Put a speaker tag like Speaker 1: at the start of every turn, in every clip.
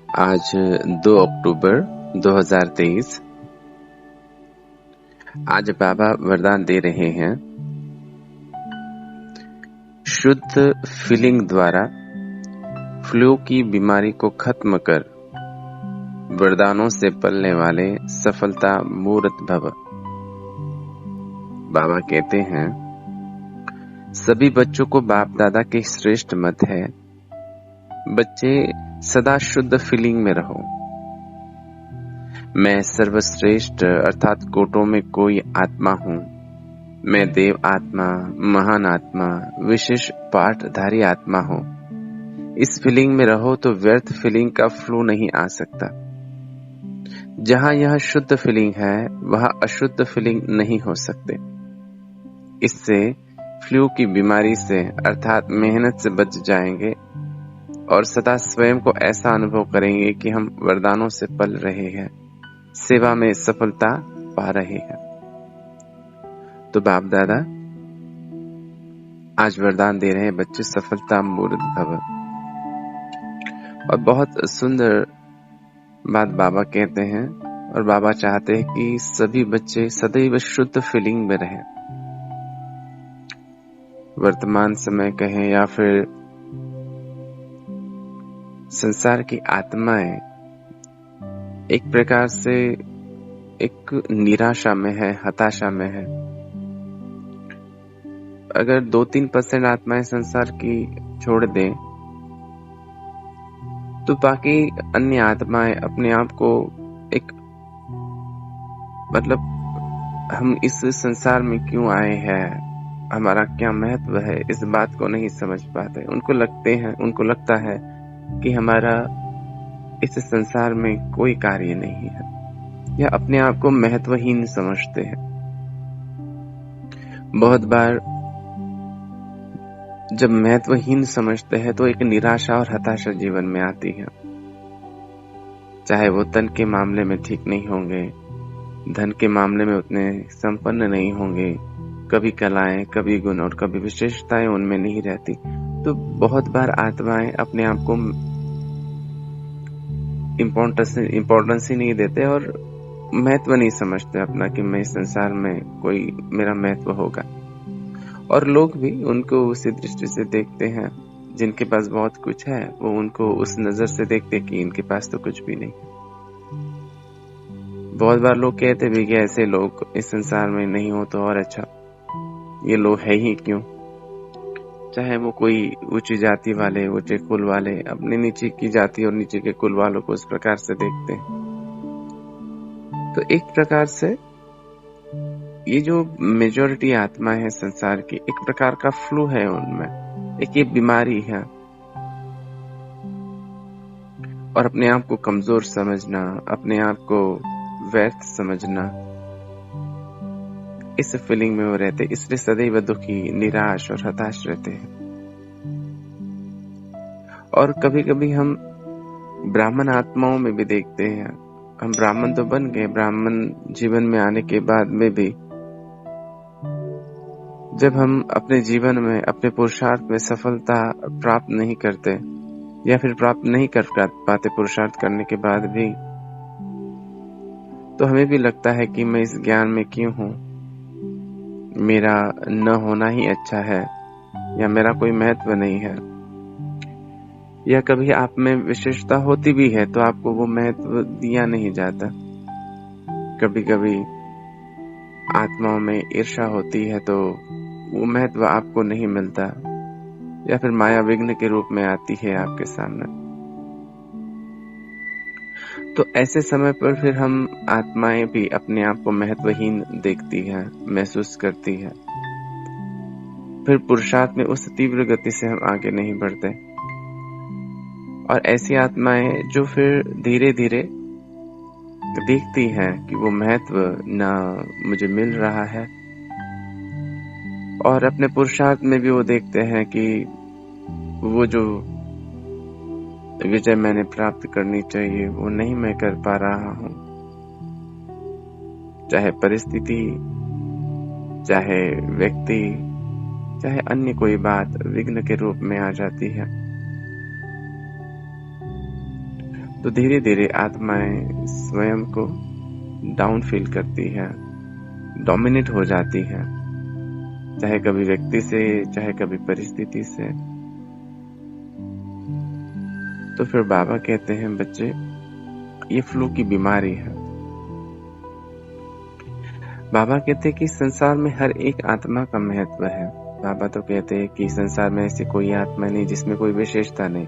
Speaker 1: आज 2 अक्टूबर 2023। आज बाबा वरदान दे रहे हैं, शुद्ध फीलिंग द्वारा फ्लू की बीमारी को खत्म कर वरदानों से पलने वाले सफलता मूर्त भव। बाबा कहते हैं, सभी बच्चों को बाप दादा के श्रेष्ठ मत है, बच्चे सदा शुद्ध फीलिंग में रहो। मैं सर्वश्रेष्ठ अर्थात कोटों में कोई आत्मा हूँ। मैं देव आत्मा, महान आत्मा, विशेष पाठधारी आत्मा हूँ। इस फीलिंग में रहो तो व्यर्थ फीलिंग का फ्लो नहीं आ सकता। जहाँ यह शुद्ध फीलिंग है वहाँ अशुद्ध फीलिंग नहीं हो सकते। इससे फ्लू की बीमारी से अर्थात मेहनत से बच जाएंगे और सदा स्वयं को ऐसा अनुभव करेंगे कि हम वरदानों से पल रहे हैं, सेवा में सफलता पा रहे हैं। तो बाप दादा आज वरदान दे रहे हैं, बच्चे सफलता मूर्त भव। और बहुत सुंदर बात बाबा कहते हैं, और बाबा चाहते हैं कि सभी बच्चे सदैव शुद्ध फीलिंग में रहें। वर्तमान समय कहें या फिर संसार की आत्माएं एक प्रकार से एक निराशा में है, हताशा में है। अगर 2-3% आत्माएं संसार की छोड़ दें तो बाकी अन्य आत्माएं अपने आप को एक हम इस संसार में क्यों आए हैं, हमारा क्या महत्व है, इस बात को नहीं समझ पाते। उनको लगता है कि हमारा इस संसार में कोई कार्य नहीं है, या अपने आप को महत्वहीन समझते हैं। बहुत बार जब महत्वहीन समझते हैं तो एक निराशा और हताशा जीवन में आती है। चाहे वो तन के मामले में ठीक नहीं होंगे, धन के मामले में उतने संपन्न नहीं होंगे, कभी कलाएं, कभी गुण और कभी विशेषताएं उनमें नहीं रहती। तो बहुत बार आत्माएं अपने आप को इम्पोर्टेंस ही नहीं देते और महत्व नहीं समझते अपना कि मैं इस संसार में कोई मेरा महत्व होगा। और लोग भी उनको उसी दृष्टि से देखते हैं, जिनके पास बहुत कुछ है वो उनको उस नजर से देखते कि इनके पास तो कुछ भी नहीं। बहुत बार लोग कहते भी कि ऐसे लोग इस संसार में नहीं हो तो और अच्छा, ये लोग है ही क्यों। चाहे वो कोई ऊंची जाति वाले, ऊंचे कुल वाले अपने नीचे की जाति और नीचे के कुल वालों को इस प्रकार से देखते हैं। तो एक प्रकार से ये जो मेजॉरिटी आत्मा है संसार की, एक प्रकार का फ्लू है उनमें, एक ये बीमारी है। और अपने आप को कमजोर समझना, अपने आप को व्यर्थ समझना, इस फीलिंग में वो रहते, इसलिए सदैव दुखी, निराश और हताश रहते हैं। और कभी कभी हम ब्राह्मण आत्माओं में भी देखते हैं, हम ब्राह्मण तो बन गए, ब्राह्मण जीवन में आने के बाद में भी जब हम अपने जीवन में, अपने पुरुषार्थ में सफलता प्राप्त नहीं करते या फिर प्राप्त नहीं कर पाते पुरुषार्थ करने के बाद भी, तो हमें भी लगता है कि मैं इस ज्ञान में क्यों हूँ, मेरा न होना ही अच्छा है, या मेरा कोई महत्व नहीं है। या कभी आप में विशेषता होती भी है तो आपको वो महत्व दिया नहीं जाता। कभी कभी आत्माओं में ईर्ष्या होती है तो वो महत्व आपको नहीं मिलता, या फिर माया विघ्न के रूप में आती है आपके सामने। तो ऐसे समय पर फिर हम आत्माएं भी अपने आप को महत्वहीन देखती हैं, महसूस करती हैं। फिर पुरुषार्थ में उस तीव्र गति से हम आगे नहीं बढ़ते। और ऐसी आत्माएं जो फिर धीरे धीरे देखती हैं कि वो महत्व ना मुझे मिल रहा है, और अपने पुरुषार्थ में भी वो देखते हैं कि वो जो विजय मैंने प्राप्त करनी चाहिए वो नहीं मैं कर पा रहा हूँ। चाहे परिस्थिति, चाहे व्यक्ति, चाहे अन्य कोई बात विघ्न के रूप में आ जाती है। तो धीरे धीरे आत्माएं स्वयं को डाउन फील करती है, डोमिनेट हो जाती है, चाहे कभी व्यक्ति से, चाहे कभी परिस्थिति से। तो फिर बाबा कहते हैं, बच्चे ये फ्लू की बीमारी है। बाबा कहते हैं कि संसार में हर एक आत्मा का महत्व है। बाबा तो कहते हैं कि संसार में ऐसी कोई आत्मा नहीं जिसमें कोई विशेषता नहीं।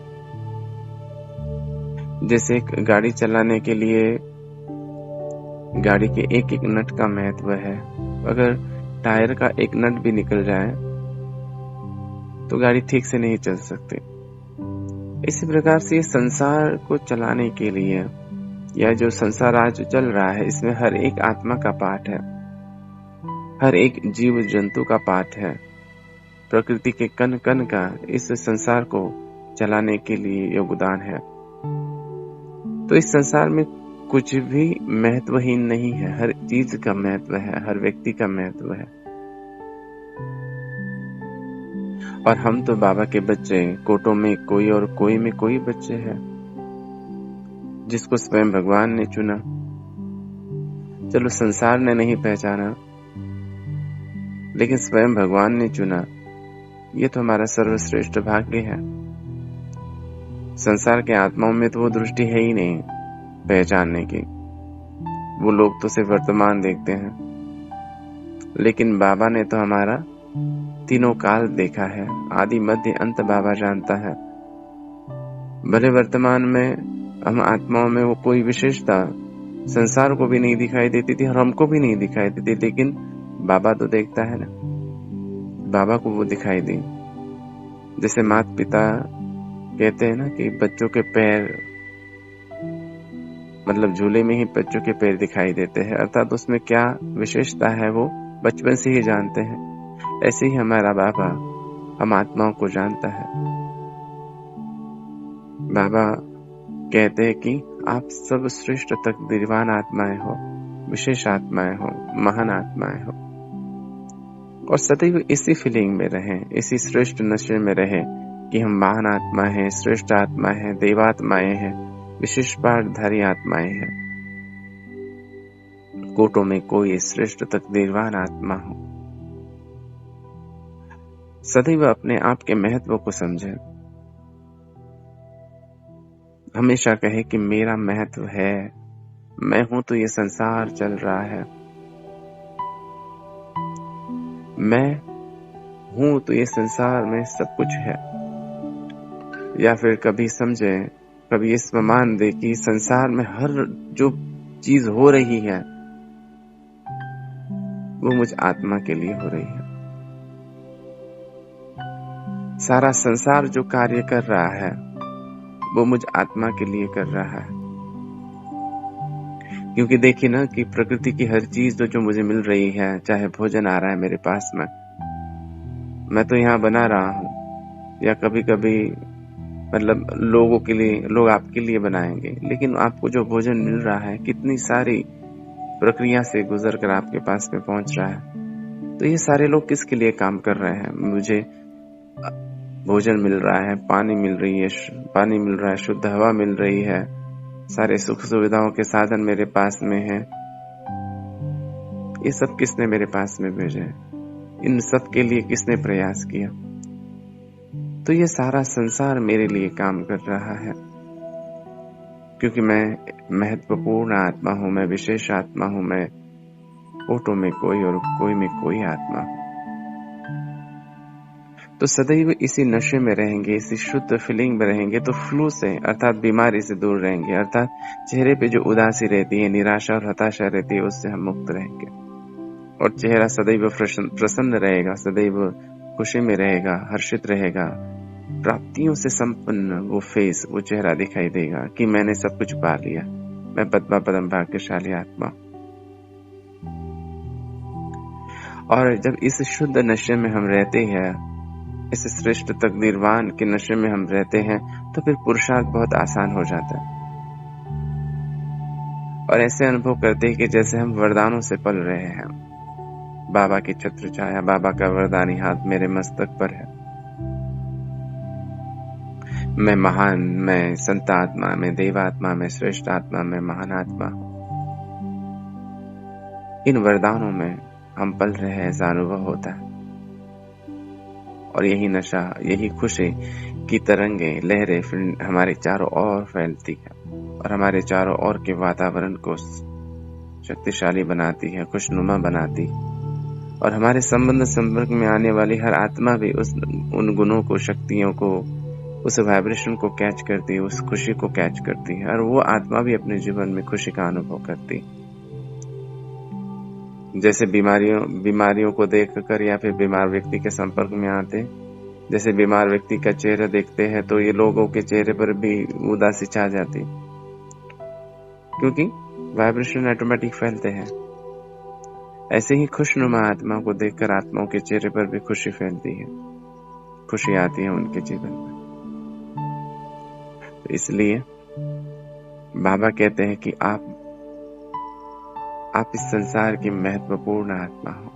Speaker 1: जैसे एक गाड़ी चलाने के लिए गाड़ी के एक एक नट का महत्व है। अगर टायर का एक नट भी निकल जाए तो गाड़ी ठीक से नहीं चल सकती। इसी प्रकार से संसार को चलाने के लिए, या जो संसार आज चल रहा है, इसमें हर एक आत्मा का पार्ट है, हर एक जीव जंतु का पार्ट है। प्रकृति के कण कण का इस संसार को चलाने के लिए योगदान है। तो इस संसार में कुछ भी महत्वहीन नहीं है, हर चीज का महत्व है, हर व्यक्ति का महत्व है। और हम तो बाबा के बच्चे, कोटों में कोई और कोई में कोई बच्चे हैं, जिसको स्वयं भगवान ने चुना। चलो संसार ने नहीं पहचाना, लेकिन स्वयं भगवान ने चुना। ये तो हमारा सर्वश्रेष्ठ भाग्य है। संसार के आत्माओं में तो वो दृष्टि है ही नहीं पहचानने की। वो लोग तो सिर्फ वर्तमान देखते हैं, लेकिन बाबा ने तो हमारा तीनों काल देखा है। आदि मध्य अंत बाबा जानता है। भले वर्तमान में हम आत्माओं में वो कोई विशेषता संसार को भी नहीं दिखाई देती थी और हमको भी नहीं दिखाई देती, लेकिन बाबा तो देखता है ना। बाबा को वो दिखाई दी। जैसे माता पिता कहते हैं ना कि बच्चों के पैर, मतलब झूले में ही बच्चों के पैर दिखाई देते हैं, अर्थात उसमें क्या विशेषता है वो बचपन से ही जानते हैं। ऐसे ही हमारा बाबा हम आत्माओं को जानता है। बाबा कहते हैं कि आप सब श्रेष्ठ तकदीरवान आत्माएं हो, विशेष आत्माएं हो, महान आत्माएं हो, और सदैव इसी फीलिंग में रहें, इसी श्रेष्ठ नशे में रहें कि हम महान आत्मा हैं, श्रेष्ठ आत्मा हैं, देवात्माएं हैं, विशेष पाठधारी आत्माएं हैं। कोटों में कोई श्रेष्ठ तकदीरवान आत्मा हो। सदैव अपने आप के महत्व को समझें। हमेशा कहे कि मेरा महत्व है, मैं हूं तो ये संसार चल रहा है, मैं हूं तो ये संसार में सब कुछ है। या फिर कभी समझे, कभी इस मान दे कि संसार में हर जो चीज हो रही है वो मुझ आत्मा के लिए हो रही है। सारा संसार जो कार्य कर रहा है वो मुझ आत्मा के लिए कर रहा है। क्योंकि देखिए ना कि प्रकृति की हर चीज जो मुझे मिल रही है, चाहे भोजन आ रहा है मेरे पास में, मैं तो यहाँ बना रहा हूँ, या कभी कभी मतलब लोगों के लिए, लोग आपके लिए बनाएंगे, लेकिन आपको जो भोजन मिल रहा है कितनी सारी प्रक्रिया से गुजर कर आपके पास में पहुंच रहा है। तो ये सारे लोग किसके लिए काम कर रहे हैं? मुझे भोजन मिल रहा है, पानी मिल रहा है, शुद्ध हवा मिल रही है, सारे सुख सुविधाओं के साधन मेरे पास में है। ये सब किसने मेरे पास में भेजे? इन सब के लिए किसने प्रयास किया? तो ये सारा संसार मेरे लिए काम कर रहा है, क्योंकि मैं महत्वपूर्ण आत्मा हूं, मैं विशेष आत्मा हूं, मैं कोटों में कोई और कोई में कोई आत्मा हूं। तो सदैव इसी नशे में रहेंगे, इसी शुद्ध फीलिंग में रहेंगे, तो फ्लू से अर्थात बीमारी से दूर रहेंगे, अर्थात चेहरे पे जो उदासी रहती है, निराशा और हताशा रहती है, उससे हम मुक्त रहेंगे। और चेहरा सदैव प्रसन्न रहेगा, सदैव खुशी में रहेगा, हर्षित रहेगा, प्राप्तियों से संपन्न वो फेस, वो चेहरा दिखाई देगा कि मैंने सब कुछ पा लिया, मैं पद्मा पदम भाग्यशाली आत्मा। और जब इस शुद्ध नशे में हम रहते हैं, इस श्रेष्ठ तकदीरवान के नशे में हम रहते हैं, तो फिर पुरुषार्थ बहुत आसान हो जाता है। और ऐसे अनुभव करते हैं कि जैसे हम वरदानों से पल रहे हैं। बाबा की छत्र छाया, बाबा का वरदानी हाथ मेरे मस्तक पर है। मैं महान, मैं संत आत्मा, मैं देवात्मा, मैं श्रेष्ठ आत्मा, मैं महान आत्मा हूँ। इन वरदानों में हम पल रहे हैं, ऐसा अनुभव होता है। और यही नशा, यही खुशी की तरंगे, लहरें फिर हमारे चारों ओर फैलती है और हमारे चारों ओर के वातावरण को शक्तिशाली बनाती है, खुशनुमा बनाती है। और हमारे संपर्क में आने वाली हर आत्मा भी उन गुणों को, शक्तियों को, उस वाइब्रेशन को कैच करती है, उस खुशी को कैच करती है, और वो आत्मा भी अपने जीवन में खुशी का अनुभव करती है। जैसे बीमारियों को देखकर या फिर बीमार व्यक्ति के संपर्क में आते, जैसे बीमार व्यक्ति का चेहरा देखते हैं तो ये लोगों के चेहरे पर भी उदासी छा जाती, क्योंकि वाइब्रेशन ऑटोमेटिक फैलते हैं। ऐसे ही खुशनुमा आत्मा को देखकर आत्माओं के चेहरे पर भी खुशी फैलती है, खुशी आती है उनके जीवन में। तो इसलिए बाबा कहते हैं कि आप इस संसार की महत्वपूर्ण आत्मा हो।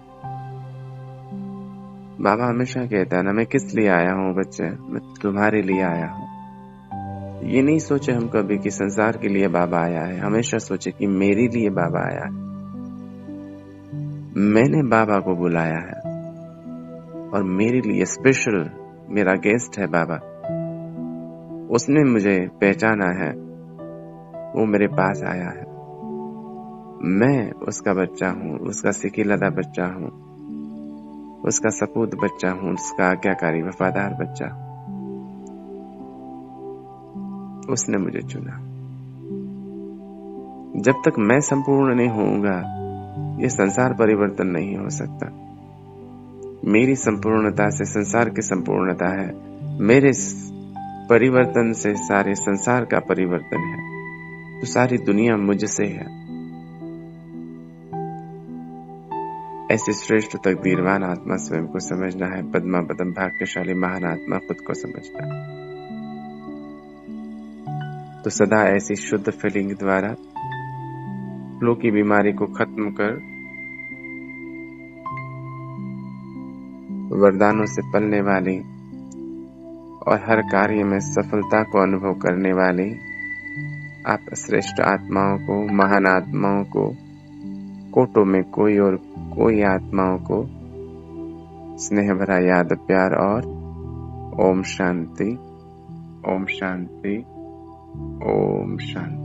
Speaker 1: बाबा हमेशा कहता है ना, मैं किस लिए आया हूँ बच्चे, मैं तुम्हारे लिए आया हूँ। ये नहीं सोचे हम कभी कि संसार के लिए बाबा आया है, हमेशा सोचे कि मेरे लिए बाबा आया है। मैंने बाबा को बुलाया है और मेरे लिए स्पेशल मेरा गेस्ट है बाबा। उसने मुझे पहचाना है, वो मेरे पास आया है। मैं उसका बच्चा हूँ, उसका सिकिलदा बच्चा हूँ, उसका सपूत बच्चा हूँ, उसका आज्ञाकारी वफादार बच्चा। उसने मुझे चुना। जब तक मैं संपूर्ण नहीं होऊंगा, ये संसार परिवर्तन नहीं हो सकता। मेरी संपूर्णता से संसार की संपूर्णता है, मेरे परिवर्तन से सारे संसार का परिवर्तन है, तो सारी दुनिया मुझसे है। ऐसी श्रेष्ठ तकदीरवान आत्मा स्वयं को समझना है, पद्मा पदम भाग्यशाली महान आत्मा खुद को समझना है। तो सदा ऐसी शुद्ध फीलिंग द्वारा फ्लू की बीमारी को खत्म कर वरदानों से पलने वाली और हर कार्य में सफलता को अनुभव करने वाली आप श्रेष्ठ आत्माओं को, महान आत्माओं को, कोटों में कोई आत्माओं को स्नेह भरा याद, प्यार और ओम शांति, ओम शांति, ओम शांति।